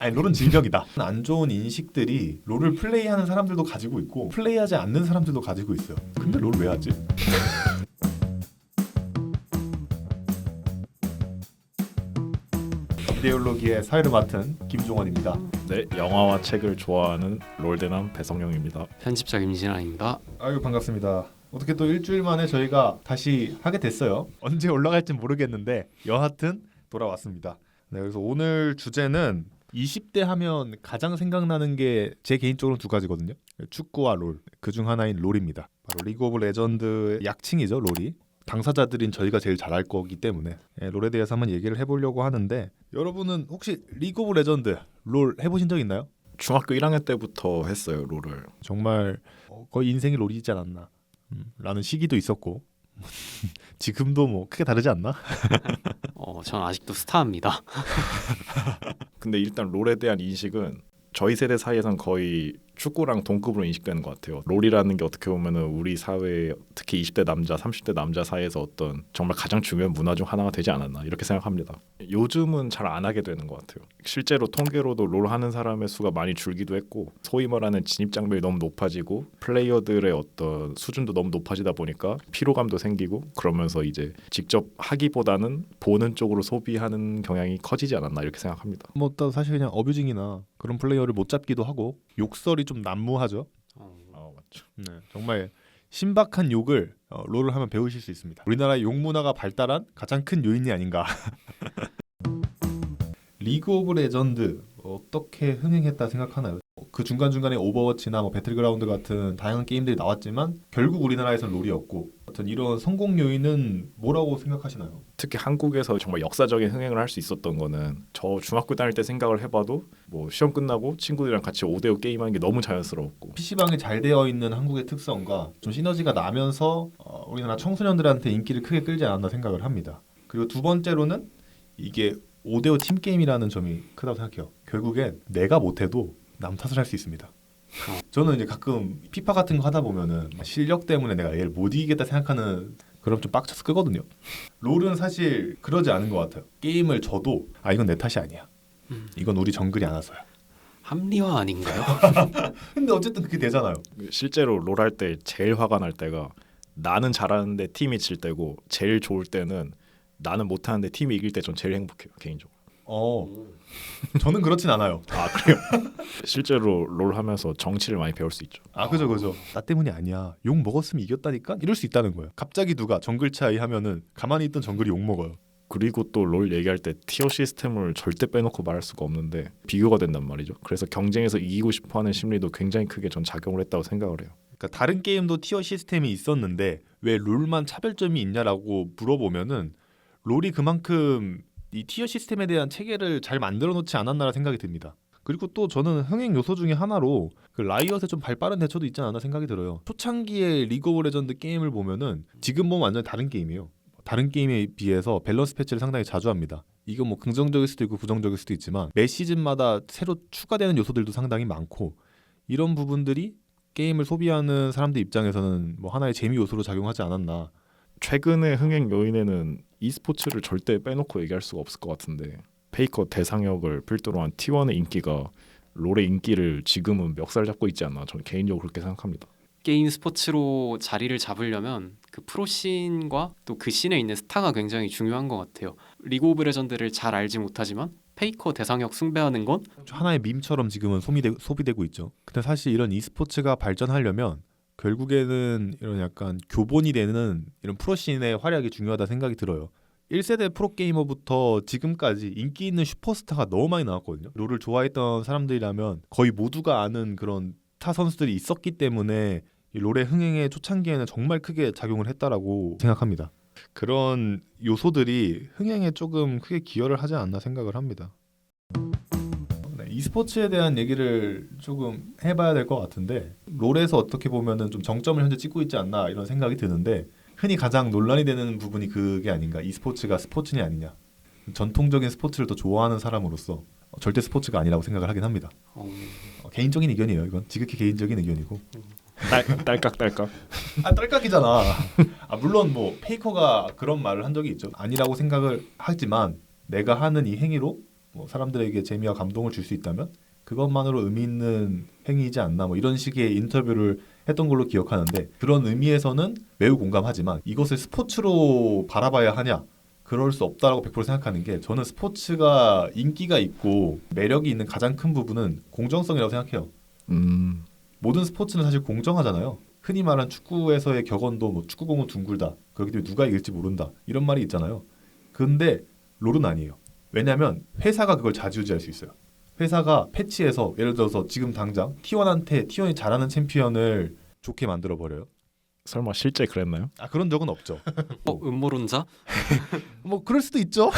아니 롤은 질병이다. 안 좋은 인식들이 롤을 플레이하는 사람들도 가지고 있고 플레이하지 않는 사람들도 가지고 있어요. 근데 롤 왜 하지? 이데올로기의 사회를 맡은 김종원입니다. 네, 영화와 책을 좋아하는 롤대남 배성영입니다. 편집자 김진아입니다. 아유 반갑습니다. 어떻게 또 일주일 만에 저희가 다시 하게 됐어요. 언제 올라갈지 모르겠는데 여하튼 돌아왔습니다. 네, 그래서 오늘 주제는 20대 하면 가장 생각나는 게 제 개인적으로 두 가지거든요. 축구와 롤. 그중 하나인 롤입니다. 바로 리그 오브 레전드의 약칭이죠, 롤이. 당사자들인 저희가 제일 잘할 거기 때문에 롤에 대해서 한번 얘기를 해보려고 하는데, 여러분은 혹시 리그 오브 레전드 롤 해보신 적 있나요? 중학교 1학년 때부터 했어요, 롤을. 정말 거의 인생이 롤이지 않았나 라는 시기도 있었고 지금도 뭐 크게 다르지 않나? 전 아직도 스타입니다. 근데 일단 롤에 대한 인식은 저희 세대 사이에선 거의 축구랑 동급으로 인식되는 것 같아요. 롤이라는 게 어떻게 보면은 우리 사회, 특히 20대 남자, 30대 남자 사이에서 어떤 정말 가장 중요한 문화 중 하나가 되지 않았나 이렇게 생각합니다. 요즘은 잘 안 하게 되는 것 같아요. 실제로 통계로도 롤 하는 사람의 수가 많이 줄기도 했고, 소위 말하는 진입 장벽이 너무 높아지고 플레이어들의 어떤 수준도 너무 높아지다 보니까 피로감도 생기고, 그러면서 이제 직접 하기보다는 보는 쪽으로 소비하는 경향이 커지지 않았나 이렇게 생각합니다. 뭐 또 사실 그냥 어뷰징이나 그런 플레이어를 못 잡기도 하고 욕설이 좀 난무하죠. 맞죠. 네, 정말 신박한 욕을 롤을 하면 배우실 수 있습니다. 우리나라의 욕 문화가 발달한 가장 큰 요인이 아닌가. 리그 오브 레전드 어떻게 흥행했다 생각하나요? 그 중간중간에 오버워치나 뭐 배틀그라운드 같은 다양한 게임들이 나왔지만 결국 우리나라에서는 롤이었고, 어떤 이런 성공 요인은 뭐라고 생각하시나요? 특히 한국에서 정말 역사적인 흥행을 할 수 있었던 거는, 저 중학교 다닐 때 생각을 해봐도 뭐 시험 끝나고 친구들이랑 같이 5대5 게임하는 게 너무 자연스러웠고, PC방에 잘 되어 있는 한국의 특성과 좀 시너지가 나면서 우리나라 청소년들한테 인기를 크게 끌지 않았나 생각을 합니다. 그리고 두 번째로는 이게 5대5 팀게임이라는 점이 크다고 생각해요. 결국엔 내가 못해도 남 탓을 할 수 있습니다. 저는 이제 가끔 피파 같은 거 하다 보면은 실력 때문에 내가 얘를 못 이기겠다 생각하는, 그럼 좀 빡쳐서 끄거든요. 롤은 사실 그러지 않은 것 같아요. 게임을 져도 이건 내 탓이 아니야. 이건 우리 정글이 안 와서야. 합리화 아닌가요? 근데 어쨌든 그게 되잖아요. 실제로 롤 할 때 제일 화가 날 때가 나는 잘하는데 팀이 질 때고, 제일 좋을 때는 나는 못하는데 팀이 이길 때 전 제일 행복해요, 개인적으로. 저는 그렇진 않아요. 그래요? 실제로 롤 하면서 정치를 많이 배울 수 있죠. 그죠. 나 때문이 아니야. 욕 먹었으면 이겼다니까? 이럴 수 있다는 거예요. 갑자기 누가 정글 차이 하면은 가만히 있던 정글이 욕 먹어요. 그리고 또 롤 얘기할 때 티어 시스템을 절대 빼놓고 말할 수가 없는데 비교가 된단 말이죠. 그래서 경쟁에서 이기고 싶어하는 심리도 굉장히 크게 전 작용을 했다고 생각을 해요. 그러니까 다른 게임도 티어 시스템이 있었는데 왜 롤만 차별점이 있냐라고 물어보면은, 롤이 그만큼 이 티어 시스템에 대한 체계를 잘 만들어 놓지 않았나라 생각이 듭니다. 그리고 또 저는 흥행 요소 중에 하나로 그 라이엇의 좀 발빠른 대처도 있지 않았나 생각이 들어요. 초창기의 리그 오브 레전드 게임을 보면은 지금 보면 완전히 다른 게임이에요. 다른 게임에 비해서 밸런스 패치를 상당히 자주 합니다. 이건 뭐 긍정적일 수도 있고 부정적일 수도 있지만 매 시즌마다 새로 추가되는 요소들도 상당히 많고, 이런 부분들이 게임을 소비하는 사람들 입장에서는 뭐 하나의 재미 요소로 작용하지 않았나. 최근의 흥행 요인에는 e스포츠를 절대 빼놓고 얘기할 수가 없을 것 같은데, 페이커 대상역을 필두로 한 T1의 인기가 롤의 인기를 지금은 멱살 잡고 있지 않나, 저는 개인적으로 그렇게 생각합니다. 게임 스포츠로 자리를 잡으려면 그 프로씬과 또 그 씬에 있는 스타가 굉장히 중요한 것 같아요. 리그 오브 레전드를 잘 알지 못하지만 페이커 대상역 숭배하는 건 하나의 밈처럼 지금은 소비되고 있죠. 근데 사실 이런 e스포츠가 발전하려면 결국에는 이런 약간 교본이 되는 이런 프로씬의 활약이 중요하다 생각이 들어요. 1세대 프로게이머부터 지금까지 인기 있는 슈퍼스타가 너무 많이 나왔거든요. 롤을 좋아했던 사람들이라면 거의 모두가 아는 그런 타 선수들이 있었기 때문에 이 롤의 흥행의 초창기에는 정말 크게 작용을 했다라고 생각합니다. 그런 요소들이 흥행에 조금 크게 기여를 하지 않나 생각을 합니다. e스포츠에 대한 얘기를 조금 해봐야 될 것 같은데, 롤에서 어떻게 보면은 좀 정점을 현재 찍고 있지 않나 이런 생각이 드는데, 흔히 가장 논란이 되는 부분이 그게 아닌가, e스포츠가 스포츠냐 아니냐. 전통적인 스포츠를 더 좋아하는 사람으로서 절대 스포츠가 아니라고 생각을 하긴 합니다. 개인적인 의견이에요. 이건 지극히 개인적인 의견이고. 딸깍 딸깍이잖아. 물론 뭐 페이커가 그런 말을 한 적이 있죠. 아니라고 생각을 하지만 내가 하는 이 행위로 뭐 사람들에게 재미와 감동을 줄 수 있다면 그것만으로 의미 있는 행위이지 않나 뭐 이런 식의 인터뷰를 했던 걸로 기억하는데 그런 의미에서는 매우 공감하지만 이것을 스포츠로 바라봐야 하냐? 그럴 수 없다라고 100% 생각하는 게 저는 스포츠가 인기가 있고 매력이 있는 가장 큰 부분은 공정성이라고 생각해요. 모든 스포츠는 사실 공정하잖아요. 흔히 말하는 축구에서의 격언도 뭐 축구공은 둥글다. 그렇기 때문에 누가 이길지 모른다. 이런 말이 있잖아요. 근데 롤은 아니에요. 왜냐하면 회사가 그걸 좌지우지할 수 있어요. 회사가 패치해서 예를 들어서 지금 당장 T1한테 T1이 잘하는 챔피언을 좋게 만들어 버려요. 설마 실제 그랬나요? 아 그런 적은 없죠. 음모론자? 뭐 그럴 수도 있죠.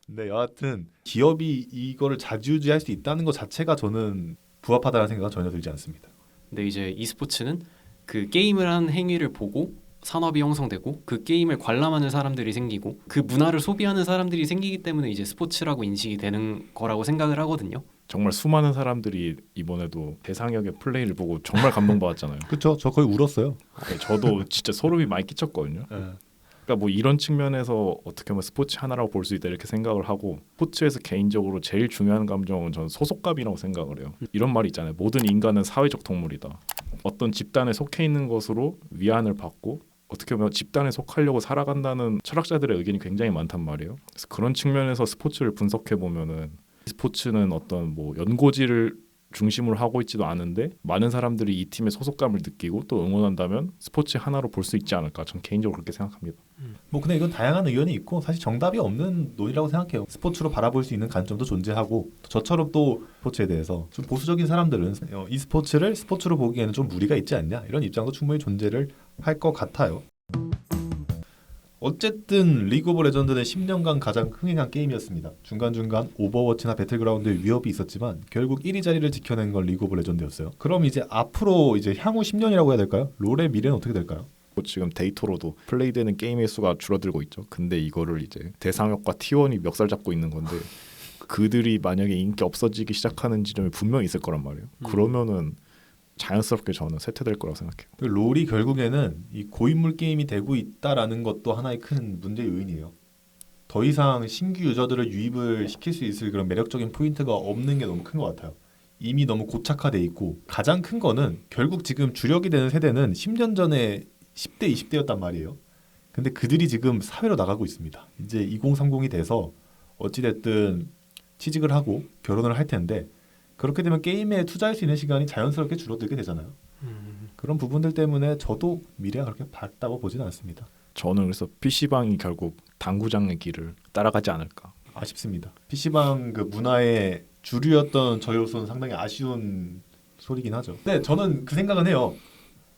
네, 여하튼 기업이 이거를 좌지우지할 수 있다는 것 자체가 저는 부합하다는 생각은 전혀 들지 않습니다. 근데 이제 e스포츠는 그 게임을 한 행위를 보고 산업이 형성되고 그 게임을 관람하는 사람들이 생기고 그 문화를 소비하는 사람들이 생기기 때문에 이제 스포츠라고 인식이 되는 거라고 생각을 하거든요. 정말 수많은 사람들이 이번에도 대상역의 플레이를 보고 정말 감동받았잖아요. 그렇죠. 저 거의 울었어요. 네, 저도 진짜 소름이 많이 끼쳤거든요. 그러니까 뭐 이런 측면에서 어떻게 보면 스포츠 하나라고 볼 수 있다 이렇게 생각을 하고 스포츠에서 개인적으로 제일 중요한 감정은 저는 소속감이라고 생각을 해요. 이런 말이 있잖아요. 모든 인간은 사회적 동물이다. 어떤 집단에 속해 있는 것으로 위안을 받고 어떻게 보면 집단에 속하려고 살아간다는 철학자들의 의견이 굉장히 많단 말이에요. 그래서 그런 측면에서 스포츠를 분석해 보면은 스포츠는 어떤 뭐 연고지를 중심으로 하고 있지도 않은데 많은 사람들이 이 팀의 소속감을 느끼고 또 응원한다면 스포츠 하나로 볼 수 있지 않을까. 전 개인적으로 그렇게 생각합니다. 뭐 근데 이건 다양한 의견이 있고 사실 정답이 없는 논의라고 생각해요. 스포츠로 바라볼 수 있는 관점도 존재하고 저처럼 또 스포츠에 대해서 좀 보수적인 사람들은 이 스포츠를 스포츠로 보기에는 좀 무리가 있지 않냐 이런 입장도 충분히 존재를 할 것 같아요. 어쨌든 리그 오브 레전드는 10년간 가장 흥행한 게임이었습니다. 중간중간 오버워치나 배틀그라운드의 위협이 있었지만 결국 1위 자리를 지켜낸 건 리그 오브 레전드였어요. 그럼 이제 앞으로 이제 향후 10년이라고 해야 될까요? 롤의 미래는 어떻게 될까요? 지금 데이터로도 플레이되는 게임의 수가 줄어들고 있죠. 근데 이거를 이제 대상역과 T1이 멱살 잡고 있는 건데 그들이 만약에 인기 없어지기 시작하는 지점이 분명히 있을 거란 말이에요. 그러면은 자연스럽게 저는 쇠퇴될 거라고 생각해요. 롤이 결국에는 이 고인물 게임이 되고 있다라는 것도 하나의 큰 문제의 요인이에요. 더 이상 신규 유저들을 유입을 시킬 수 있을 그런 매력적인 포인트가 없는 게 너무 큰 것 같아요. 이미 너무 고착화돼 있고 가장 큰 거는 결국 지금 주력이 되는 세대는 10년 전에 10대, 20대였단 말이에요. 근데 그들이 지금 사회로 나가고 있습니다. 이제 2030이 돼서 어찌됐든 취직을 하고 결혼을 할 텐데 그렇게 되면 게임에 투자할 수 있는 시간이 자연스럽게 줄어들게 되잖아요. 그런 부분들 때문에 저도 미래가 그렇게 밝다고 보지는 않습니다. 저는 그래서 PC방이 결국 당구장의 길을 따라가지 않을까. 아쉽습니다. PC방 그 문화의 주류였던 저 요소는 상당히 아쉬운 소리긴 하죠. 네, 저는 그 생각은 해요.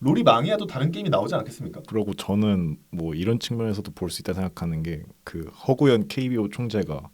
롤이 망해야 또 다른 게임이 나오지 않겠습니까? 그리고 저는 뭐 이런 측면에서도 볼 수 있다 생각하는 게 그 허구현 KBO 총재가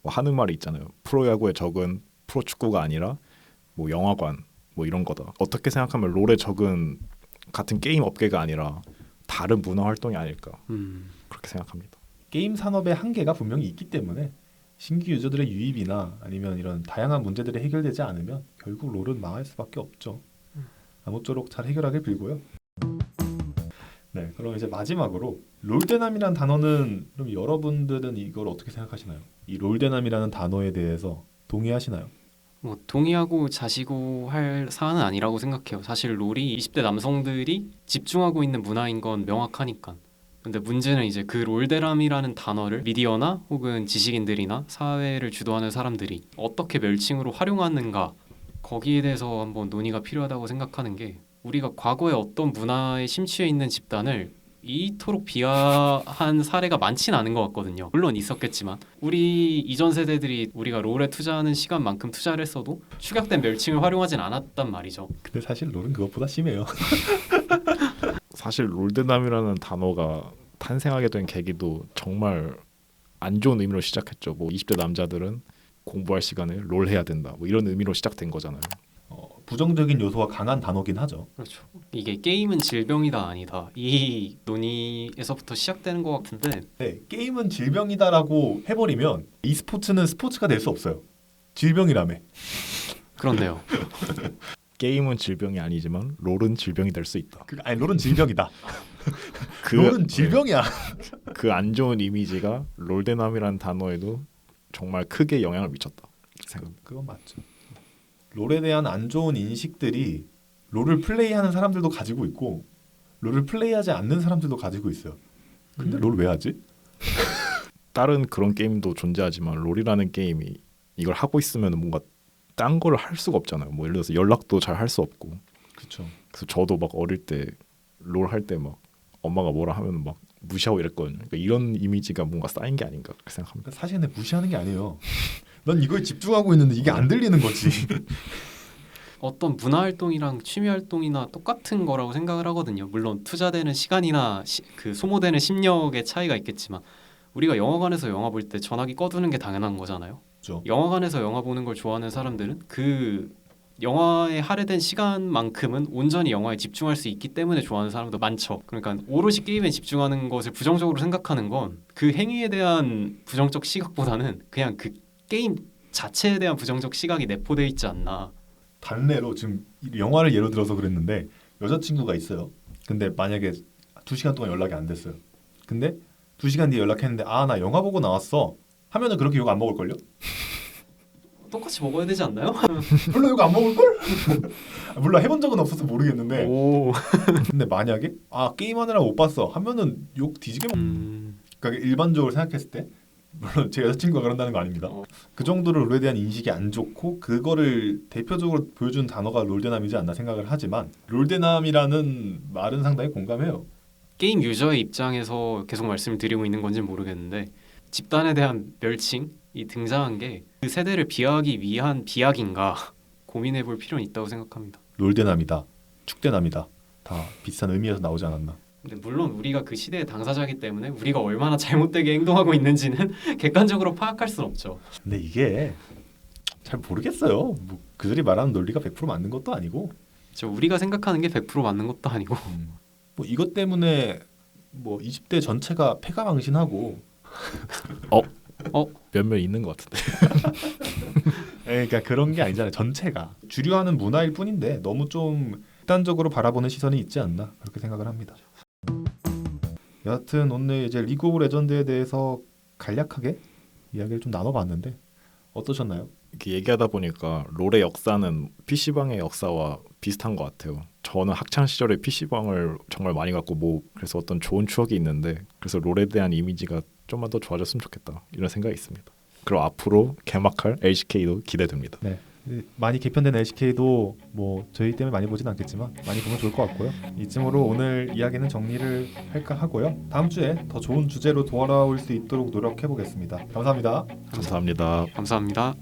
뭐 하는 말이 있잖아요. 프로야구의 적은 프로축구가 아니라 뭐 영화관 뭐 이런 거다. 어떻게 생각하면 롤의 적은 같은 게임 업계가 아니라 다른 문화 활동이 아닐까. 그렇게 생각합니다. 게임 산업의 한계가 분명히 있기 때문에 신규 유저들의 유입이나 아니면 이런 다양한 문제들이 해결되지 않으면 결국 롤은 망할 수밖에 없죠. 아무쪼록 잘 해결하길 빌고요. 네, 그럼 이제 마지막으로 롤대남이라는 단어는 그럼 여러분들은 이걸 어떻게 생각하시나요? 이 롤대남이라는 단어에 대해서 동의하시나요? 뭐 동의하고 자시고 할 사안은 아니라고 생각해요. 사실 롤이 20대 남성들이 집중하고 있는 문화인 건 명확하니까. 근데 문제는 이제 그 롤대람이라는 단어를 미디어나 혹은 지식인들이나 사회를 주도하는 사람들이 어떻게 멸칭으로 활용하는가 거기에 대해서 한번 논의가 필요하다고 생각하는 게 우리가 과거에 어떤 문화에 심취해 있는 집단을 이토록 비하한 사례가 많지는 않은 것 같거든요. 물론 있었겠지만 우리 이전 세대들이 우리가 롤에 투자하는 시간만큼 투자를 했어도 축약된 멸칭을 활용하진 않았단 말이죠. 근데 사실 롤은 그것보다 심해요. 사실 롤대남이라는 단어가 탄생하게 된 계기도 정말 안 좋은 의미로 시작했죠. 뭐 20대 남자들은 공부할 시간에 롤 해야 된다. 뭐 이런 의미로 시작된 거잖아요. 부정적인 요소가 강한 단어긴 하죠. 그렇죠. 이게 게임은 질병이다 아니다 이 논의에서부터 시작되는 것 같은데 네, 게임은 질병이다라고 해버리면 e스포츠는 스포츠가 될 수 없어요. 질병이라며. 그렇네요. 게임은 질병이 아니지만 롤은 질병이 될 수 있다. 아니 롤은 질병이다. 롤은 질병이야. 그 안 좋은 이미지가 롤대남이라는 단어에도 정말 크게 영향을 미쳤다 이렇게 생각. 그건 맞죠. 롤에 대한 안 좋은 인식들이 롤을 플레이하는 사람들도 가지고 있고 롤을 플레이하지 않는 사람들도 가지고 있어요. 근데 롤 왜 하지? 다른 그런 게임도 존재하지만 롤이라는 게임이 이걸 하고 있으면 뭔가 딴 걸 할 수가 없잖아요. 뭐 예를 들어서 연락도 잘 할 수 없고. 그렇죠. 그래서 저도 막 어릴 때 롤 할 때 막 엄마가 뭐라 하면 막 무시하고 이랬거든요. 그러니까 이런 이미지가 뭔가 쌓인 게 아닌가 그렇게 생각합니다. 그러니까 사실 근데 무시하는 게 아니에요. 난 이거에 집중하고 있는데 이게 안 들리는 거지. 어떤 문화 활동이랑 취미 활동이나 똑같은 거라고 생각을 하거든요. 물론 투자되는 시간이나 그 소모되는 심력의 차이가 있겠지만 우리가 영화관에서 영화 볼 때 전화기 꺼두는 게 당연한 거잖아요. 그렇죠. 영화관에서 영화 보는 걸 좋아하는 사람들은 그 영화에 할애된 시간만큼은 온전히 영화에 집중할 수 있기 때문에 좋아하는 사람도 많죠. 그러니까 오롯이 게임에 집중하는 것을 부정적으로 생각하는 건 그 행위에 대한 부정적 시각보다는 그냥 그 게임 자체에 대한 부정적 시각이 내포되어 있지 않나. 단례로 지금 영화를 예로 들어서 그랬는데 여자친구가 있어요. 근데 만약에 2시간 동안 연락이 안 됐어요. 근데 2시간 뒤에 연락했는데 아 나 영화 보고 나왔어 하면은 그렇게 욕 안 먹을걸요? 똑같이 먹어야 되지 않나요? 별로 욕 안 먹을걸? 물론 해본 적은 없어서 모르겠는데 오. 근데 만약에 아 게임하느라 못 봤어 하면은 욕 뒤지게 먹... 그러니까 일반적으로 생각했을 때 물론 제 여자친구가 그런다는 거 아닙니다. 그 정도로 롤에 대한 인식이 안 좋고 그거를 대표적으로 보여준 단어가 롤대남이지 않나 생각을 하지만 롤대남이라는 말은 상당히 공감해요. 게임 유저의 입장에서 계속 말씀을 드리고 있는 건지 모르겠는데 집단에 대한 멸칭이 등장한 게 그 세대를 비하하기 위한 비약인가 고민해 볼 필요는 있다고 생각합니다. 롤대남이다, 축대남이다 다 비슷한 의미에서 나오지 않았나. 근데 물론 우리가 그 시대의 당사자이기 때문에 우리가 얼마나 잘못되게 행동하고 있는지는 객관적으로 파악할 수는 없죠. 근데 이게 잘 모르겠어요. 뭐 그들이 말하는 논리가 100% 맞는 것도 아니고 우리가 생각하는 게 100% 맞는 것도 아니고 뭐 이것 때문에 뭐 20대 전체가 패가망신하고 몇몇 있는 것 같은데. 그러니까 그런 게 아니잖아요. 전체가 주류하는 문화일 뿐인데 너무 좀 극단적으로 바라보는 시선이 있지 않나 그렇게 생각을 합니다. 여하튼 오늘 이제 리그 오브 레전드에 대해서 간략하게 이야기를 좀 나눠봤는데 어떠셨나요? 이렇게 얘기하다 보니까 롤의 역사는 PC방의 역사와 비슷한 것 같아요. 저는 학창 시절에 PC방을 정말 많이 갔고 뭐 그래서 어떤 좋은 추억이 있는데 그래서 롤에 대한 이미지가 좀만 더 좋아졌으면 좋겠다 이런 생각이 있습니다. 그리고 앞으로 개막할 LCK도 기대됩니다. 네. 많이 개편된 LCK도 뭐 저희 때문에 많이 보진 않겠지만 많이 보면 좋을 것 같고요. 이쯤으로 오늘 이야기는 정리를 할까 하고요. 다음 주에 더 좋은 주제로 돌아올 수 있도록 노력해 보겠습니다. 감사합니다. 감사합니다. 감사합니다.